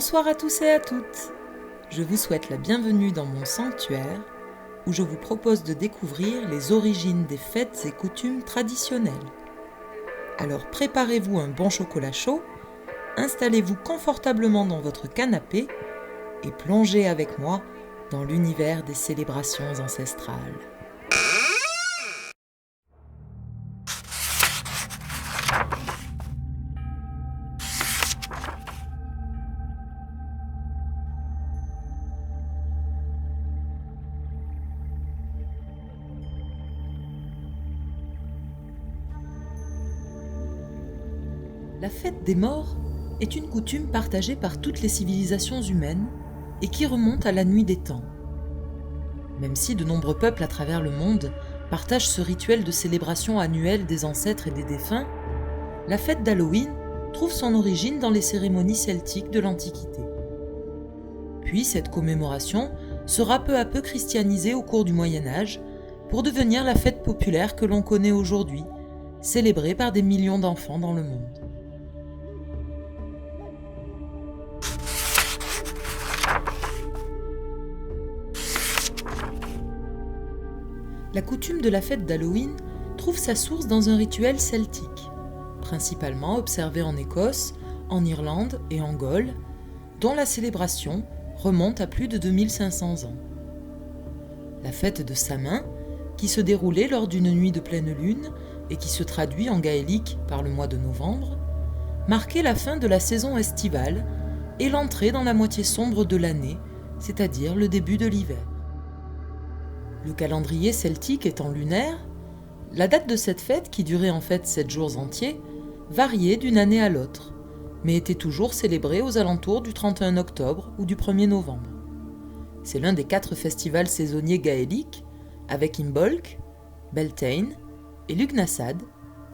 Bonsoir à tous et à toutes. Je vous souhaite la bienvenue dans mon sanctuaire où je vous propose de découvrir les origines des fêtes et coutumes traditionnelles. Alors préparez-vous un bon chocolat chaud, installez-vous confortablement dans votre canapé et plongez avec moi dans l'univers des célébrations ancestrales. La fête des morts est une coutume partagée par toutes les civilisations humaines et qui remonte à la nuit des temps. Même si de nombreux peuples à travers le monde partagent ce rituel de célébration annuelle des ancêtres et des défunts, la fête d'Halloween trouve son origine dans les cérémonies celtiques de l'Antiquité. Puis cette commémoration sera peu à peu christianisée au cours du Moyen-Âge pour devenir la fête populaire que l'on connaît aujourd'hui, célébrée par des millions d'enfants dans le monde. La coutume de la fête d'Halloween trouve sa source dans un rituel celtique, principalement observé en Écosse, en Irlande et en Gaule, dont la célébration remonte à plus de 2500 ans. La fête de Samhain, qui se déroulait lors d'une nuit de pleine lune et qui se traduit en gaélique par le mois de novembre, marquait la fin de la saison estivale et l'entrée dans la moitié sombre de l'année, c'est-à-dire le début de l'hiver. Le calendrier celtique étant lunaire, la date de cette fête, qui durait en fait 7 jours entiers, variait d'une année à l'autre, mais était toujours célébrée aux alentours du 31 octobre ou du 1er novembre. C'est l'un des 4 festivals saisonniers gaéliques, avec Imbolc, Beltane et Lughnasadh,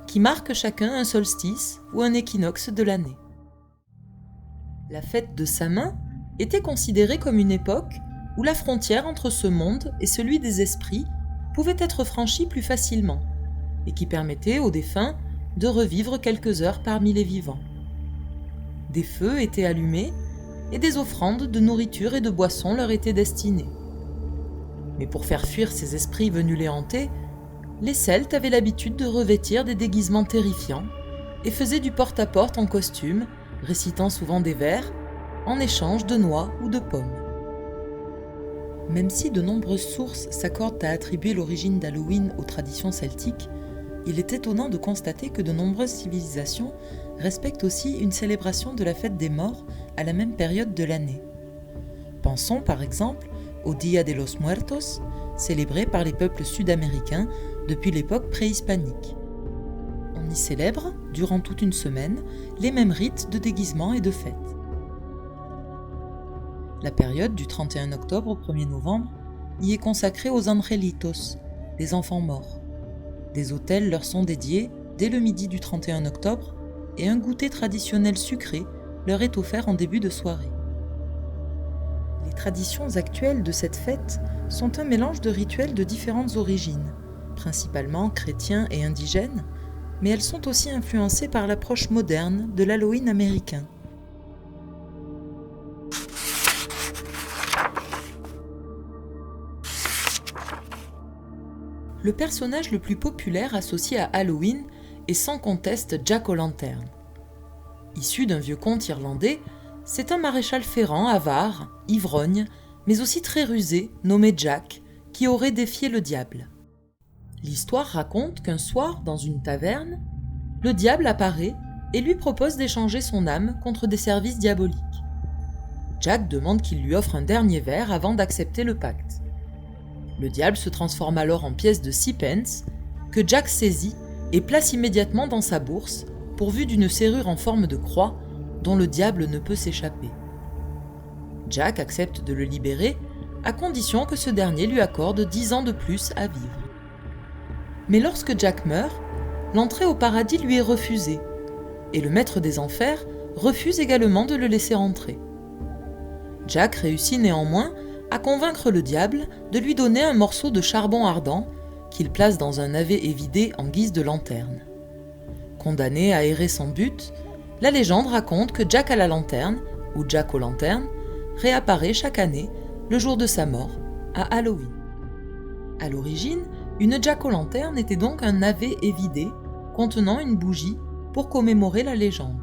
qui marquent chacun un solstice ou un équinoxe de l'année. La fête de Samhain était considérée comme une époque où la frontière entre ce monde et celui des esprits pouvait être franchie plus facilement, et qui permettait aux défunts de revivre quelques heures parmi les vivants. Des feux étaient allumés, et des offrandes de nourriture et de boissons leur étaient destinées. Mais pour faire fuir ces esprits venus les hanter, les Celtes avaient l'habitude de revêtir des déguisements terrifiants, et faisaient du porte-à-porte en costume, récitant souvent des vers, en échange de noix ou de pommes. Même si de nombreuses sources s'accordent à attribuer l'origine d'Halloween aux traditions celtiques, il est étonnant de constater que de nombreuses civilisations respectent aussi une célébration de la fête des morts à la même période de l'année. Pensons par exemple au Día de los Muertos, célébré par les peuples sud-américains depuis l'époque préhispanique. On y célèbre, durant toute une semaine, les mêmes rites de déguisement et de fête. La période du 31 octobre au 1er novembre y est consacrée aux angelitos, les enfants morts. Des autels leur sont dédiés dès le midi du 31 octobre et un goûter traditionnel sucré leur est offert en début de soirée. Les traditions actuelles de cette fête sont un mélange de rituels de différentes origines, principalement chrétiens et indigènes, mais elles sont aussi influencées par l'approche moderne de l'Halloween américain. Le personnage le plus populaire associé à Halloween est sans conteste Jack O'Lantern. Issu d'un vieux conte irlandais, c'est un maréchal ferrant avare, ivrogne, mais aussi très rusé, nommé Jack, qui aurait défié le diable. L'histoire raconte qu'un soir, dans une taverne, le diable apparaît et lui propose d'échanger son âme contre des services diaboliques. Jack demande qu'il lui offre un dernier verre avant d'accepter le pacte. Le diable se transforme alors en pièce de 6 pence, que Jack saisit et place immédiatement dans sa bourse, pourvue d'une serrure en forme de croix dont le diable ne peut s'échapper. Jack accepte de le libérer, à condition que ce dernier lui accorde 10 ans de plus à vivre. Mais lorsque Jack meurt, l'entrée au paradis lui est refusée, et le maître des enfers refuse également de le laisser entrer. Jack réussit néanmoins à convaincre le diable de lui donner un morceau de charbon ardent qu'il place dans un navet évidé en guise de lanterne. Condamné à errer sans but, la légende raconte que Jack à la lanterne ou Jack-o'-lantern, réapparaît chaque année le jour de sa mort, à Halloween. À l'origine, une Jack-o'-lantern était donc un navet évidé contenant une bougie pour commémorer la légende.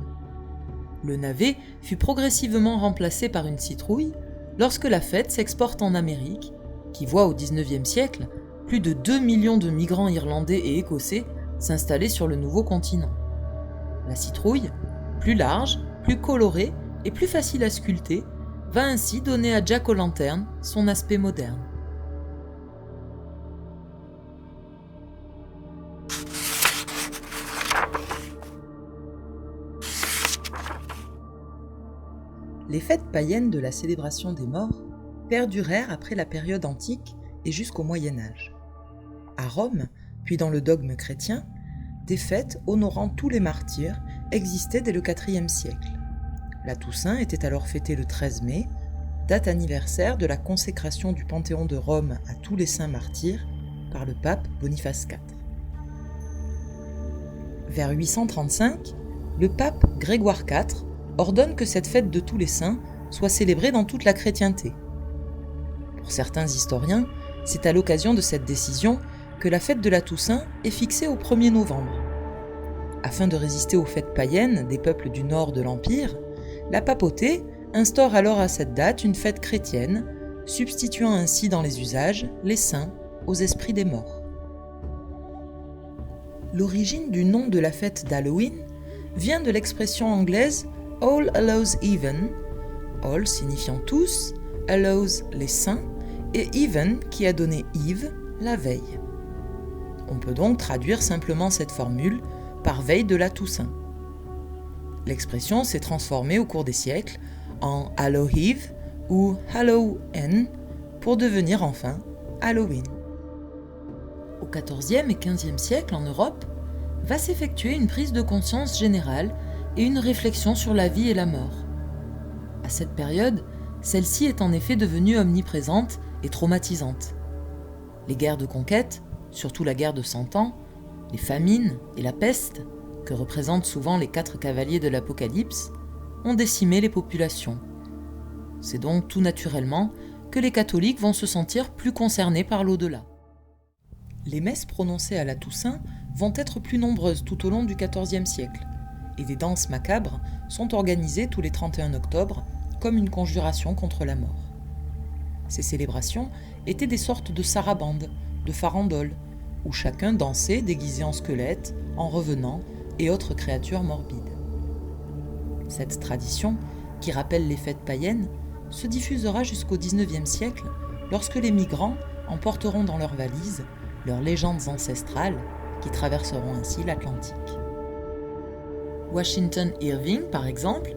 Le navet fut progressivement remplacé par une citrouille lorsque la fête s'exporte en Amérique, qui voit au XIXe siècle plus de 2 millions de migrants irlandais et écossais s'installer sur le nouveau continent. La citrouille, plus large, plus colorée et plus facile à sculpter, va ainsi donner à Jack-o'-lantern son aspect moderne. Les fêtes païennes de la célébration des morts perdurèrent après la période antique et jusqu'au Moyen Âge. À Rome, puis dans le dogme chrétien, des fêtes honorant tous les martyrs existaient dès le IVe siècle. La Toussaint était alors fêtée le 13 mai, date anniversaire de la consécration du Panthéon de Rome à tous les saints martyrs par le pape Boniface IV. Vers 835, le pape Grégoire IV ordonne que cette fête de tous les saints soit célébrée dans toute la chrétienté. Pour certains historiens, c'est à l'occasion de cette décision que la fête de la Toussaint est fixée au 1er novembre. Afin de résister aux fêtes païennes des peuples du nord de l'Empire, la papauté instaure alors à cette date une fête chrétienne, substituant ainsi dans les usages les saints aux esprits des morts. L'origine du nom de la fête d'Halloween vient de l'expression anglaise All Hallows Even, All signifiant tous, Hallows les saints, et Even qui a donné Eve, la veille. On peut donc traduire simplement cette formule par veille de la Toussaint. L'expression s'est transformée au cours des siècles en Hallow Eve ou Hallowen pour devenir enfin Halloween. Au XIVe et XVe siècle en Europe, va s'effectuer une prise de conscience générale et une réflexion sur la vie et la mort. À cette période, celle-ci est en effet devenue omniprésente et traumatisante. Les guerres de conquête, surtout la guerre de 100 ans, les famines et la peste, que représentent souvent les 4 cavaliers de l'Apocalypse, ont décimé les populations. C'est donc tout naturellement que les catholiques vont se sentir plus concernés par l'au-delà. Les messes prononcées à la Toussaint vont être plus nombreuses tout au long du XIVe siècle, et des danses macabres sont organisées tous les 31 octobre comme une conjuration contre la mort. Ces célébrations étaient des sortes de sarabandes, de farandoles, où chacun dansait déguisé en squelette, en revenant et autres créatures morbides. Cette tradition, qui rappelle les fêtes païennes, se diffusera jusqu'au XIXe siècle lorsque les migrants emporteront dans leurs valises leurs légendes ancestrales qui traverseront ainsi l'Atlantique. Washington Irving, par exemple,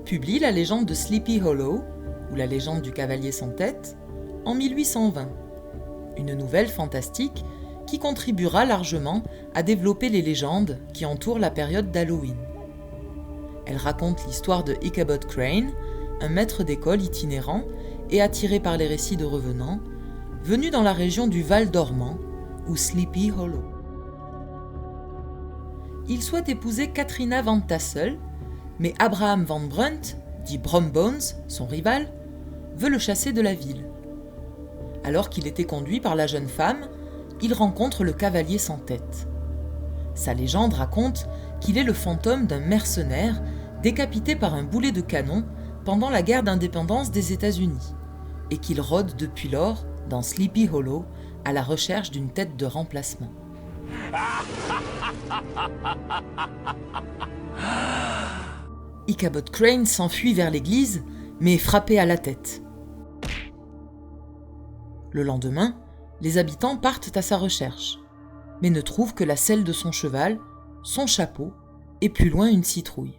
publie la légende de Sleepy Hollow, ou la légende du cavalier sans tête, en 1820, une nouvelle fantastique qui contribuera largement à développer les légendes qui entourent la période d'Halloween. Elle raconte l'histoire de Ichabod Crane, un maître d'école itinérant et attiré par les récits de revenants, venu dans la région du Val dormant, ou Sleepy Hollow. Il souhaite épouser Katrina Van Tassel, mais Abraham Van Brunt, dit Brombones, son rival, veut le chasser de la ville. Alors qu'il était conduit par la jeune femme, il rencontre le cavalier sans tête. Sa légende raconte qu'il est le fantôme d'un mercenaire décapité par un boulet de canon pendant la guerre d'indépendance des États-Unis, et qu'il rôde depuis lors dans Sleepy Hollow à la recherche d'une tête de remplacement. Ichabod Crane s'enfuit vers l'église, mais est frappé à la tête. Le lendemain, les habitants partent à sa recherche, mais ne trouvent que la selle de son cheval, son chapeau et plus loin une citrouille.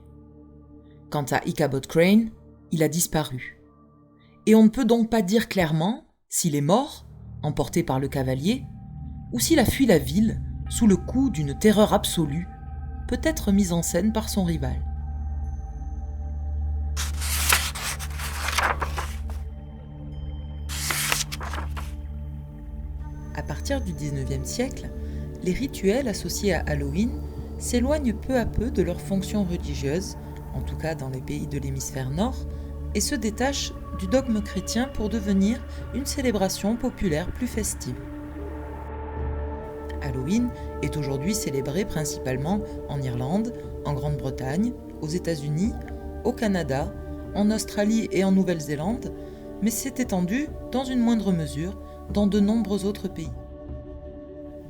Quant à Ichabod Crane, il a disparu. Et on ne peut donc pas dire clairement s'il est mort, emporté par le cavalier, ou s'il a fui la ville sous le coup d'une terreur absolue, peut-être mise en scène par son rival. À partir du XIXe siècle, les rituels associés à Halloween s'éloignent peu à peu de leur fonction religieuse, en tout cas dans les pays de l'hémisphère nord, et se détache du dogme chrétien pour devenir une célébration populaire plus festive. Halloween est aujourd'hui célébré principalement en Irlande, en Grande-Bretagne, aux États-Unis, au Canada, en Australie et en Nouvelle-Zélande, mais s'est étendu, dans une moindre mesure, dans de nombreux autres pays.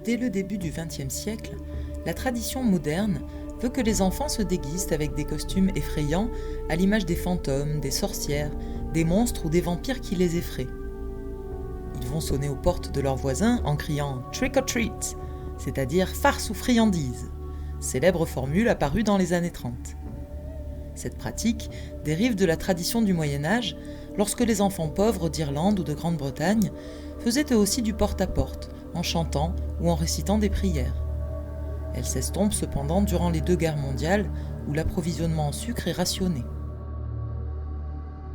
Dès le début du XXe siècle, la tradition moderne veut que les enfants se déguisent avec des costumes effrayants à l'image des fantômes, des sorcières, des monstres ou des vampires qui les effraient. Ils vont sonner aux portes de leurs voisins en criant « Trick or treat », c'est-à-dire « farce ou friandise », célèbre formule apparue dans les années 30. Cette pratique dérive de la tradition du Moyen-Âge, lorsque les enfants pauvres d'Irlande ou de Grande-Bretagne faisaient eux aussi du porte-à-porte, en chantant ou en récitant des prières. Elle s'estompe cependant durant les 2 guerres mondiales, où l'approvisionnement en sucre est rationné.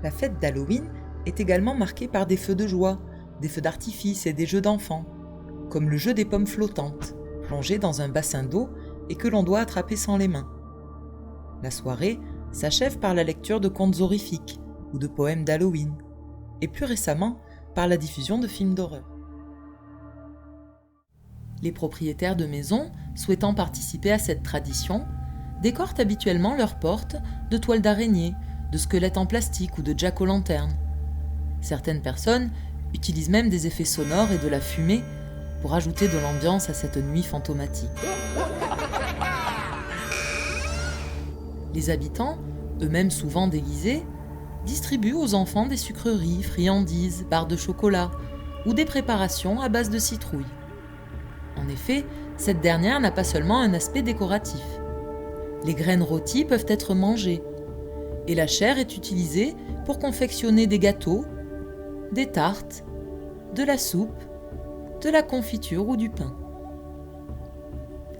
La fête d'Halloween est également marquée par des feux de joie, des feux d'artifice et des jeux d'enfants, comme le jeu des pommes flottantes, plongées dans un bassin d'eau et que l'on doit attraper sans les mains. La soirée s'achève par la lecture de contes horrifiques ou de poèmes d'Halloween, et plus récemment par la diffusion de films d'horreur. Les propriétaires de maisons, souhaitant participer à cette tradition, décorent habituellement leurs portes de toiles d'araignée, de squelettes en plastique ou de jack-o'-lantern. Certaines personnes utilisent même des effets sonores et de la fumée pour ajouter de l'ambiance à cette nuit fantomatique. Les habitants, eux-mêmes souvent déguisés, distribuent aux enfants des sucreries, friandises, barres de chocolat ou des préparations à base de citrouille. En effet, cette dernière n'a pas seulement un aspect décoratif. Les graines rôties peuvent être mangées, et la chair est utilisée pour confectionner des gâteaux, des tartes, de la soupe, de la confiture ou du pain.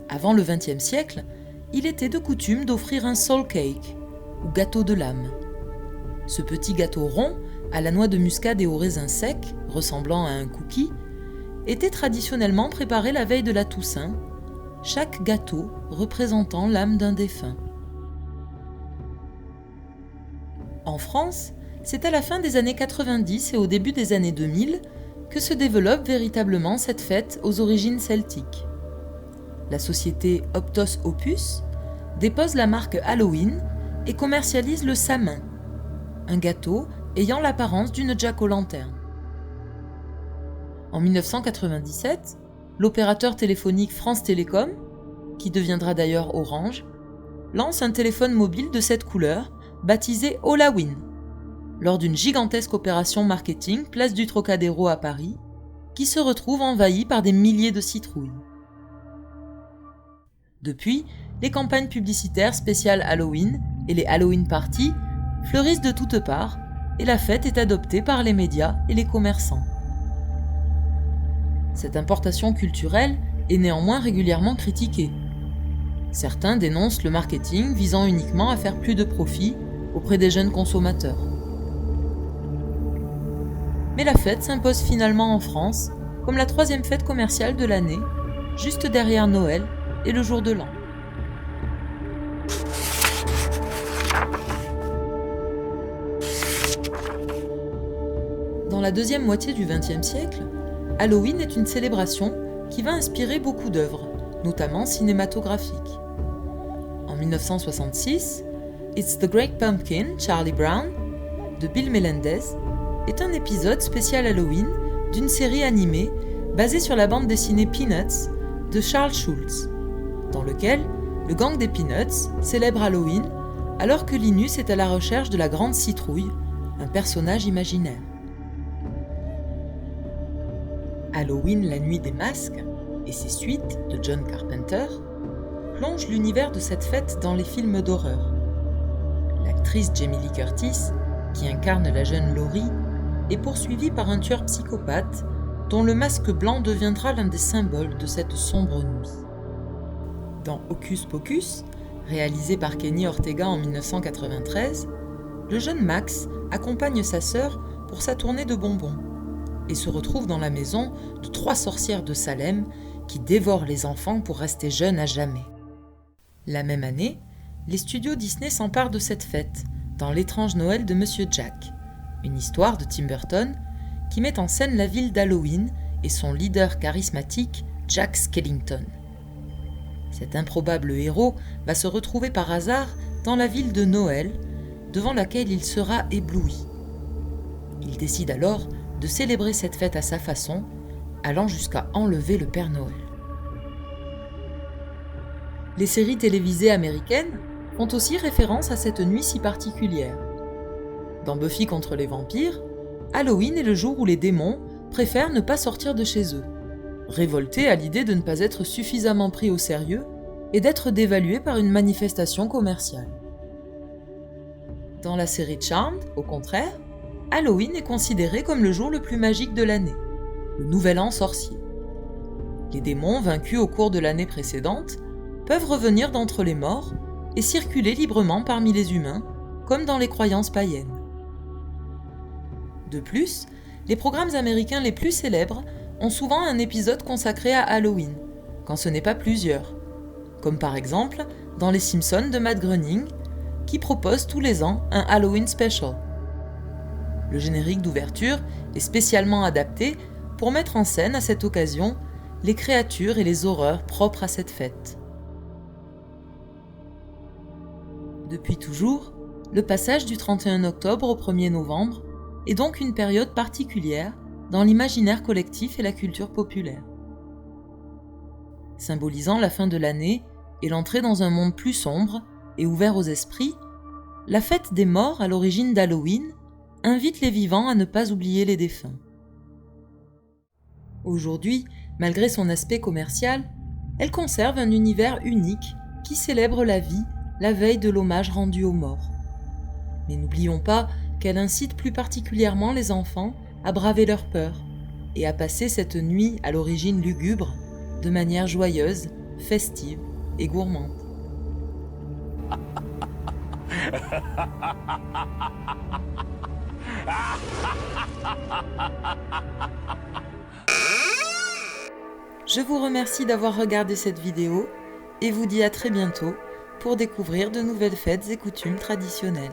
Avant le XXe siècle, il était de coutume d'offrir un soul cake, ou gâteau de l'âme. Ce petit gâteau rond, à la noix de muscade et aux raisins secs, ressemblant à un cookie, était traditionnellement préparé la veille de la Toussaint, chaque gâteau représentant l'âme d'un défunt. En France, c'est à la fin des années 90 et au début des années 2000 que se développe véritablement cette fête aux origines celtiques. La société Optos Opus dépose la marque Halloween et commercialise le Samin, un gâteau ayant l'apparence d'une jack-o'-lantern. En 1997, l'opérateur téléphonique France Télécom, qui deviendra d'ailleurs Orange, lance un téléphone mobile de cette couleur, baptisé Halloween, lors d'une gigantesque opération marketing place du Trocadéro à Paris, qui se retrouve envahie par des milliers de citrouilles. Depuis, les campagnes publicitaires spéciales Halloween et les Halloween Parties fleurissent de toutes parts et la fête est adoptée par les médias et les commerçants. Cette importation culturelle est néanmoins régulièrement critiquée. Certains dénoncent le marketing visant uniquement à faire plus de profit auprès des jeunes consommateurs. Mais la fête s'impose finalement en France comme la 3e fête commerciale de l'année, juste derrière Noël et le jour de l'an. Dans la deuxième moitié du XXe siècle, Halloween est une célébration qui va inspirer beaucoup d'œuvres, notamment cinématographiques. En 1966, It's the Great Pumpkin, Charlie Brown, de Bill Melendez, est un épisode spécial Halloween d'une série animée basée sur la bande dessinée Peanuts de Charles Schulz, dans lequel le gang des Peanuts célèbre Halloween alors que Linus est à la recherche de la Grande Citrouille, un personnage imaginaire. Halloween, la nuit des masques, et ses suites de John Carpenter, plongent l'univers de cette fête dans les films d'horreur. L'actrice Jamie Lee Curtis, qui incarne la jeune Laurie, est poursuivie par un tueur psychopathe dont le masque blanc deviendra l'un des symboles de cette sombre nuit. Dans Hocus Pocus, réalisé par Kenny Ortega en 1993, le jeune Max accompagne sa sœur pour sa tournée de bonbons et se retrouve dans la maison de 3 sorcières de Salem qui dévorent les enfants pour rester jeunes à jamais. La même année, les studios Disney s'emparent de cette fête dans L'étrange Noël de Monsieur Jack, une histoire de Tim Burton qui met en scène la ville d'Halloween et son leader charismatique, Jack Skellington. Cet improbable héros va se retrouver par hasard dans la ville de Noël, devant laquelle il sera ébloui. Il décide alors de célébrer cette fête à sa façon, allant jusqu'à enlever le Père Noël. Les séries télévisées américaines font aussi référence à cette nuit si particulière. Dans Buffy contre les vampires, Halloween est le jour où les démons préfèrent ne pas sortir de chez eux, révoltés à l'idée de ne pas être suffisamment pris au sérieux et d'être dévalués par une manifestation commerciale. Dans la série Charmed, au contraire, Halloween est considéré comme le jour le plus magique de l'année, le nouvel an sorcier. Les démons vaincus au cours de l'année précédente peuvent revenir d'entre les morts et circuler librement parmi les humains, comme dans les croyances païennes. De plus, les programmes américains les plus célèbres ont souvent un épisode consacré à Halloween, quand ce n'est pas plusieurs, comme par exemple dans Les Simpsons de Matt Groening, qui propose tous les ans un Halloween Special. Le générique d'ouverture est spécialement adapté pour mettre en scène à cette occasion les créatures et les horreurs propres à cette fête. Depuis toujours, le passage du 31 octobre au 1er novembre est donc une période particulière dans l'imaginaire collectif et la culture populaire. Symbolisant la fin de l'année et l'entrée dans un monde plus sombre et ouvert aux esprits, la fête des morts à l'origine d'Halloween invite les vivants à ne pas oublier les défunts. Aujourd'hui, malgré son aspect commercial, elle conserve un univers unique qui célèbre la vie la veille de l'hommage rendu aux morts. Mais n'oublions pas qu'elle incite plus particulièrement les enfants à braver leur peur et à passer cette nuit à l'origine lugubre de manière joyeuse, festive et gourmande. Je vous remercie d'avoir regardé cette vidéo et vous dis à très bientôt pour découvrir de nouvelles fêtes et coutumes traditionnelles.